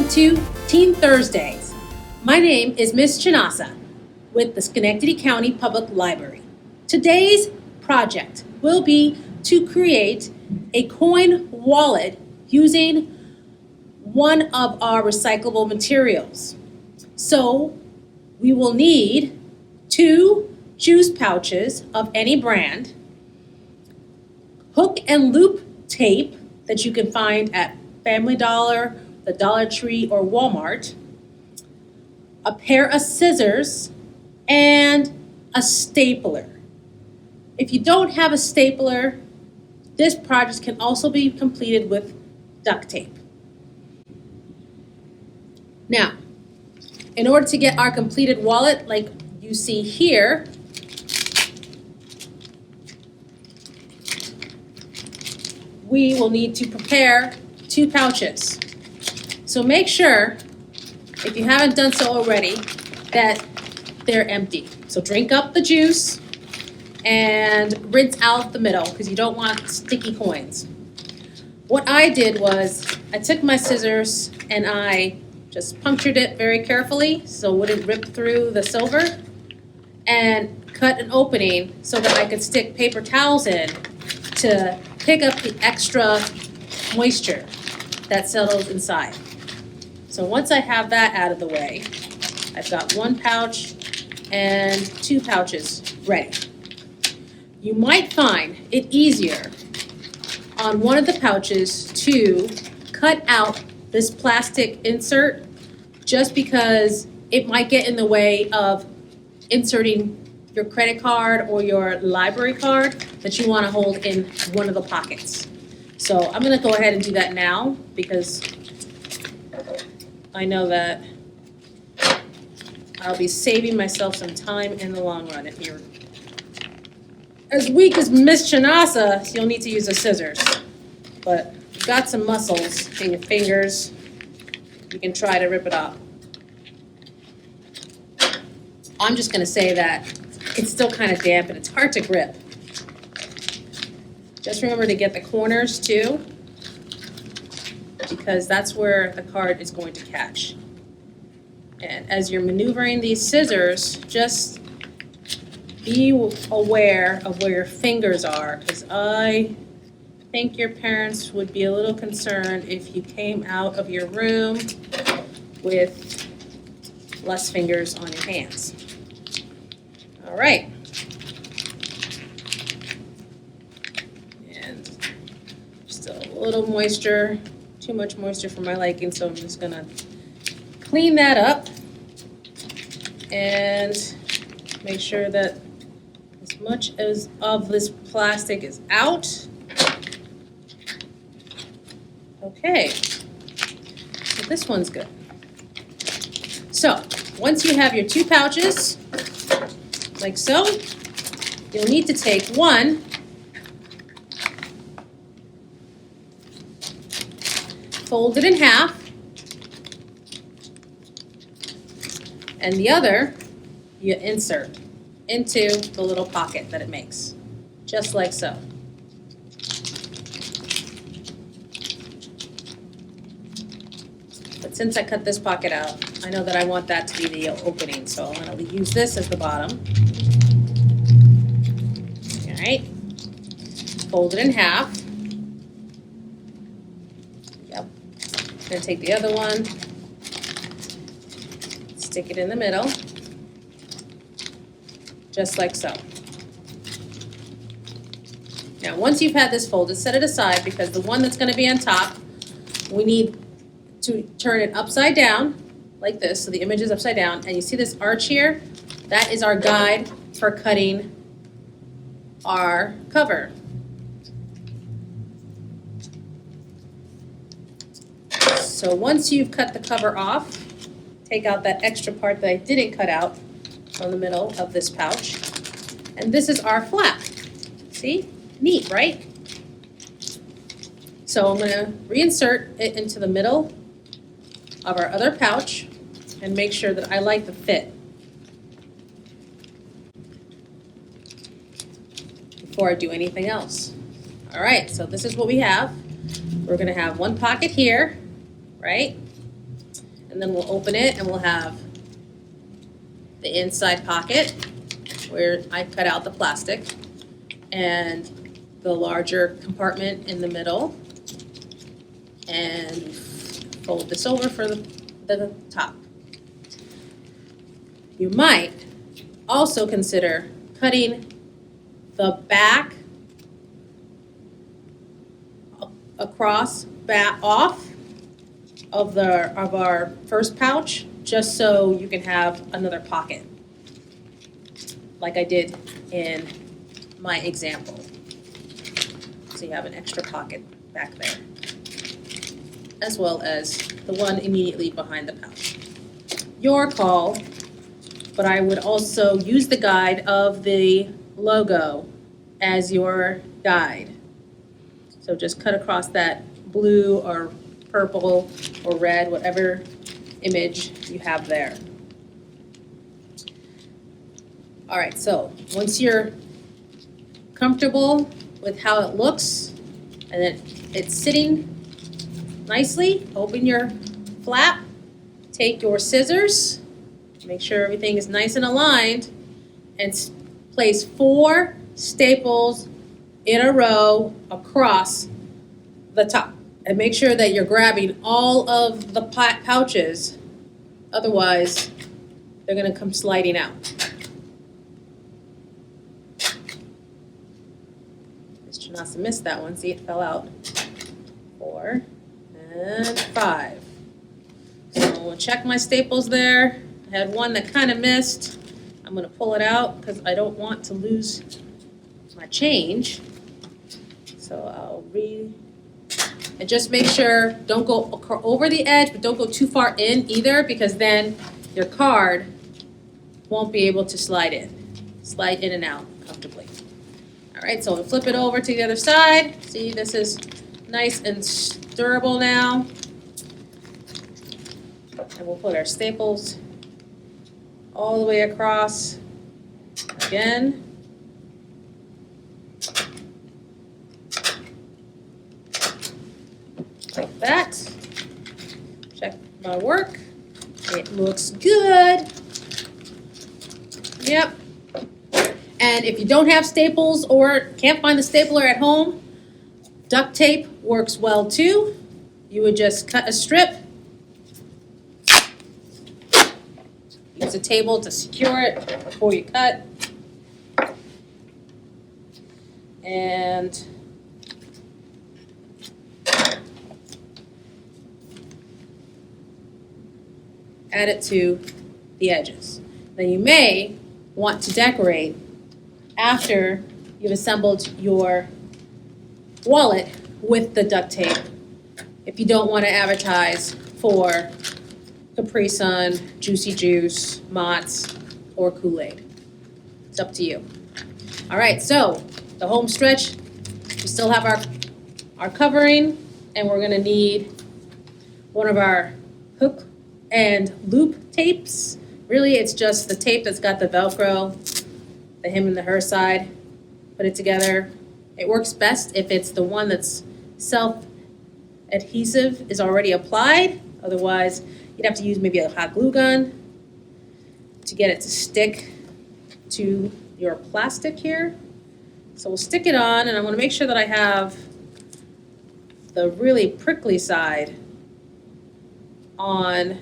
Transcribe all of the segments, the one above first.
to Teen Thursdays. My name is Miss Chinasa with the Schenectady County Public Library. Today's project will be to create a coin wallet using one of our recyclable materials. So we will need 2 juice pouches of any brand, hook and loop tape that you can find at Family Dollar, the Dollar Tree, or Walmart, a pair of scissors, and a stapler. If you don't have a stapler, this project can also be completed with duct tape. Now, in order to get our completed wallet like you see here, we will need to prepare 2 pouches. So make sure, if you haven't done so already, that they're empty. So drink up the juice and rinse out the middle because you don't want sticky coins. What I did was I took my scissors and I just punctured it very carefully so it wouldn't rip through the silver, and cut an opening so that I could stick paper towels in to pick up the extra moisture that settles inside. So once I have that out of the way, I've got 1 pouch and 2 pouches ready. You might find it easier on one of the pouches to cut out this plastic insert just because it might get in the way of inserting your credit card or your library card that you want to hold in one of the pockets. So I'm going to go ahead and do that now because I know that I'll be saving myself some time in the long run. If you're as weak as Miss Chinasa, you'll need to use the scissors. But if you've got some muscles in your fingers, you can try to rip it off. I'm just going to say that it's still kind of damp and it's hard to grip. Just remember to get the corners too, because that's where the card is going to catch. And as you're maneuvering these scissors, just be aware of where your fingers are, because I think your parents would be a little concerned if you came out of your room with less fingers on your hands. All right. And just a little moisture, too much moisture for my liking, so I'm just gonna clean that up and make sure that as much as of this plastic is out. Okay, so this one's good. So once you have your 2 pouches, like so, you'll need to take one, fold it in half, and the other you insert into the little pocket that it makes, just like so. But since I cut this pocket out, I know that I want that to be the opening, so I'm going to use this as the bottom. All right, fold it in half. Yep. I'm going to take the other one, stick it in the middle, just like so. Now, once you've had this folded, set it aside because the one that's going to be on top, we need to turn it upside down like this, so the image is upside down, and you see this arch here? That is our guide for cutting our cover. So once you've cut the cover off, take out that extra part that I didn't cut out from the middle of this pouch, and this is our flap. See? Neat, right? So I'm going to reinsert it into the middle of our other pouch and make sure that I like the fit before I do anything else. All right, so this is what we have. We're going to have 1 pocket here, right? and then we'll open it and we'll have the inside pocket where I cut out the plastic and the larger compartment in the middle. And fold this over for the top. You might also consider cutting the back across back off of our first pouch, just so you can have another pocket, like I did in my example. So you have an extra pocket back there, as well as the one immediately behind the pouch. Your call, but I would also use the guide of the logo as your guide. So just cut across that blue or purple or red, whatever image you have there. All right, so once you're comfortable with how it looks and then it's sitting nicely, open your flap, take your scissors, make sure everything is nice and aligned, and place 4 staples in a row across the top. And make sure that you're grabbing all of the pouches, otherwise they're gonna come sliding out. Mr. Nasa missed that one, see it fell out. 4 and 5. So we'll check my staples there. I had one that kind of missed. I'm gonna pull it out because I don't want to lose my change. So I'll and just make sure, don't go over the edge, but don't go too far in either, because then your card won't be able to slide in and out comfortably. All right, so we'll flip it over to the other side. See, this is nice and durable now. And we'll put our staples all the way across again. Like that. Check my work. It looks good. Yep. And if you don't have staples or can't find the stapler at home, duct tape works well too. You would just cut a strip, use a table to secure it before you cut, and add it to the edges. Then you may want to decorate after you've assembled your wallet with the duct tape if you don't want to advertise for Capri Sun, Juicy Juice, Mott's, or Kool-Aid. It's up to you. All right, so the home stretch, we still have our covering, and we're gonna need one of our hook and loop tapes. Really, it's just the tape that's got the Velcro, the him and the her side. Put it together. It works best if it's the one that's self-adhesive is already applied. Otherwise, you'd have to use maybe a hot glue gun to get it to stick to your plastic here. So we'll stick it on, and I want to make sure that I have the really prickly side on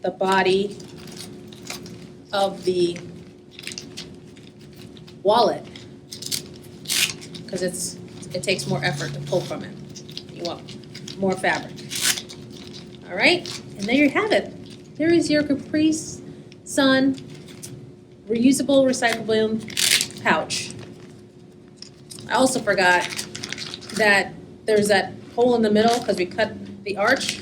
the body of the wallet, because it takes more effort to pull from it. You want more fabric. All right, and there you have it. There is your Capri Sun reusable, recyclable pouch. I also forgot that there's that hole in the middle because we cut the arch,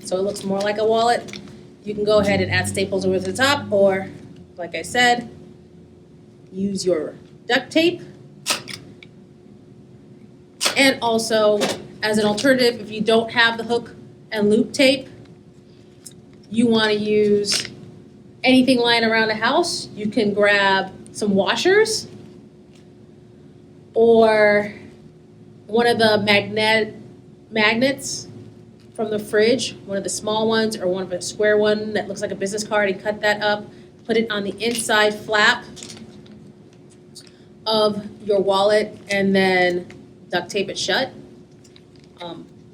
so it looks more like a wallet. You can go ahead and add staples over the top, or, like I said, use your duct tape. And also, as an alternative, if you don't have the hook and loop tape, you want to use anything lying around the house. You can grab some washers or one of the magnet magnets from the fridge, one of the small ones or one of a square one that looks like a business card, and cut that up, put it on the inside flap of your wallet, and then duct tape it shut.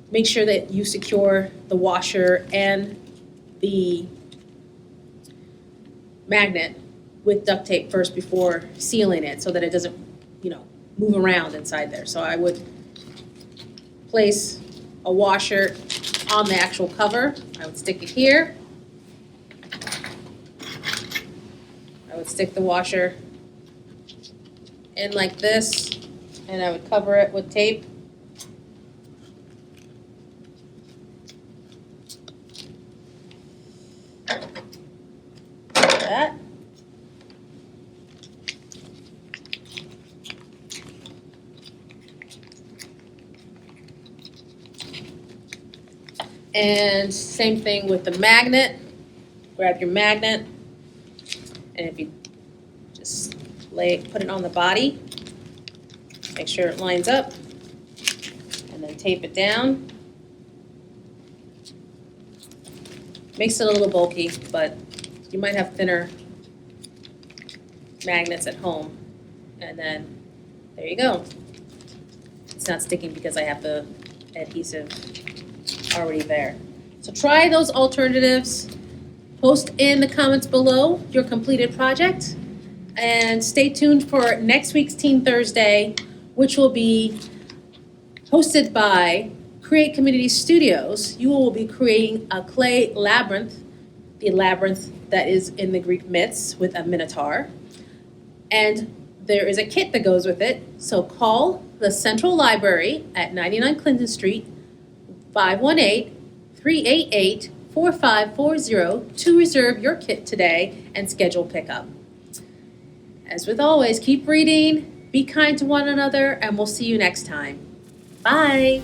Make sure that you secure the washer and the magnet with duct tape first before sealing it so that it doesn't, move around inside there. So I would place a washer on the actual cover. I would stick it here. I would stick the washer in like this, and I would cover it with tape. Like that. And same thing with the magnet. Grab your magnet, and if you just put it on the body, make sure it lines up, and then tape it down. Makes it a little bulky, but you might have thinner magnets at home. And then there you go. It's not sticking because I have the adhesive already there. So try those alternatives. Post in the comments below your completed project, and stay tuned for next week's Teen Thursday, which will be hosted by Create Community Studios. You will be creating a clay labyrinth, the labyrinth that is in the Greek myths with a minotaur. And there is a kit that goes with it. So call the Central Library at 99 Clinton Street, 518-388-4540 to reserve your kit today and schedule pickup. As with always, keep reading, be kind to one another, and we'll see you next time. Bye.